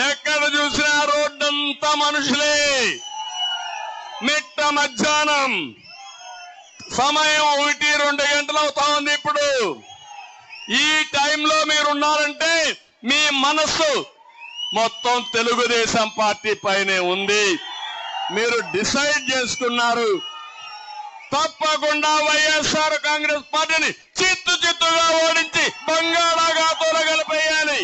ఎక్కడ చూసినా రోడ్డంతా మనుషులే. మిట్ట మధ్యాహ్నం సమయం 1-2 గంటలు అవుతా ఉంది. ఇప్పుడు ఈ టైంలో మీరున్నారంటే మీ మనస్సు మొత్తం తెలుగుదేశం పార్టీ పైనే ఉంది. మీరు డిసైడ్ చేసుకున్నారు, తప్పకుండా వైఎస్ఆర్ కాంగ్రెస్ పార్టీని చిత్తుగా ఓడించి బంగాళాఖాతంలో కలిపేయాలి.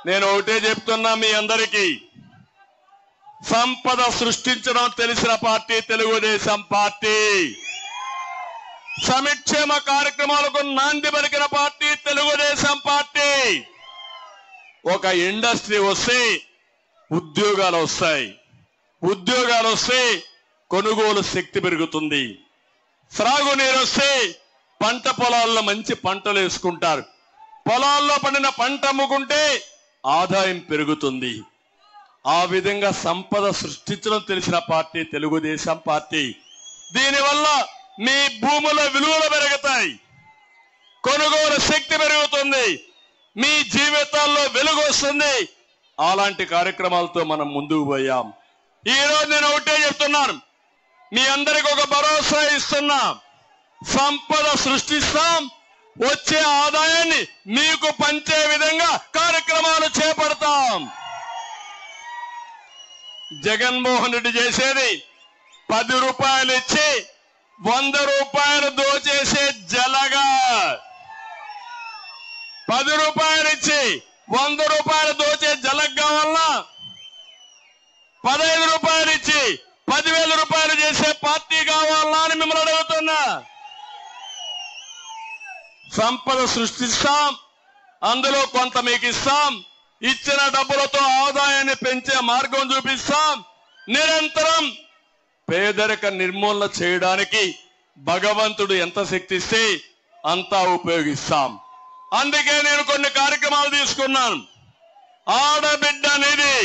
నేను ఒకటే చెప్తున్నా మీ అందరికీ, సంపద సృష్టించడం తెలిసిన పార్టీ తెలుగుదేశం పార్టీ. సంక్షేమ కార్యక్రమాలకు నాంది పలికిన పార్టీ తెలుగుదేశం పార్టీ. ఒక ఇండస్ట్రీ వస్తే ఉద్యోగాలు వస్తాయి, ఉద్యోగాలు వస్తే కొనుగోలు శక్తి పెరుగుతుంది. త్రాగునీరు వస్తే పంట పొలాల్లో మంచి పంటలు వేసుకుంటారు. పొలాల్లో పండిన పంట అమ్ముకుంటే ఆదాయం పెరుగుతుంది. ఆ విధంగా సంపద సృష్టించడం తెలిసిన పార్టీ తెలుగుదేశం పార్టీ. దీనివల్ల మీ భూముల విలువలు పెరుగుతాయి, కొనుగోలు శక్తి పెరుగుతుంది, మీ జీవితాల్లో వెలుగు వస్తుంది. అలాంటి కార్యక్రమాలతో మనం ముందుకు పోయాం. ఈ రోజు నేను ఒకటే చెప్తున్నాను, మీ అందరికి ఒక భరోసా ఇస్తున్నా. సంపద సృష్టిస్తాం, వచ్చే ఆదాయాన్ని మీకు పంచే విధంగా కార్యక్రమాలు చేపడతాం. జగన్మోహన్ రెడ్డి చేసేది 10 రూపాయలు ఇచ్చి 100 రూపాయలు దోచేసే జలగా. 10 రూపాయలు ఇచ్చి 100 రూపాయలు దోచే జలగ్ కావాలన్నా 15 రూపాయలు ఇచ్చి 10,000 రూపాయలు చేసే పార్టీ కావాలన్నా అని మిమ్మల్ని అడుగుతున్నా. సంపద సృష్టిస్తాం, అందులో కొంత మీకు ఇస్తాం, ఇచ్చిన డబ్బులతో ఆదాయాన్ని పెంచే మార్గం చూపిస్తాం. నిరంతరం పేదరిక నిర్మూలన చేయడానికి భగవంతుడు ఎంత శక్తి ఇస్తే అంతా ఉపయోగిస్తాం. అందుకే నేను కొన్ని కార్యక్రమాలు తీసుకున్నాను. ఆడబిడ్డ అనేది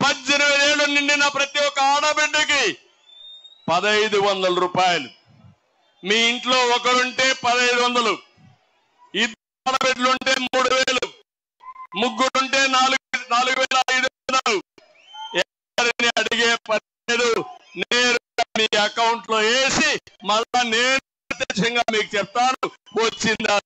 18 ఏళ్లు నిండిన ప్రతి ఒక్క ఆడబిడ్డకి 1,500 రూపాయలు. మీ ఇంట్లో ఒకరుంటే 1,500, 2 ఆడబిడ్డలుంటే 3,000, 3 ఉంటే 4,500. ఎవరిని అడిగే పని లేదు, నేరుగా మీ అకౌంట్ లో వేసి మళ్ళా నేను ప్రత్యక్షంగా మీకు చెప్తాను వచ్చిందా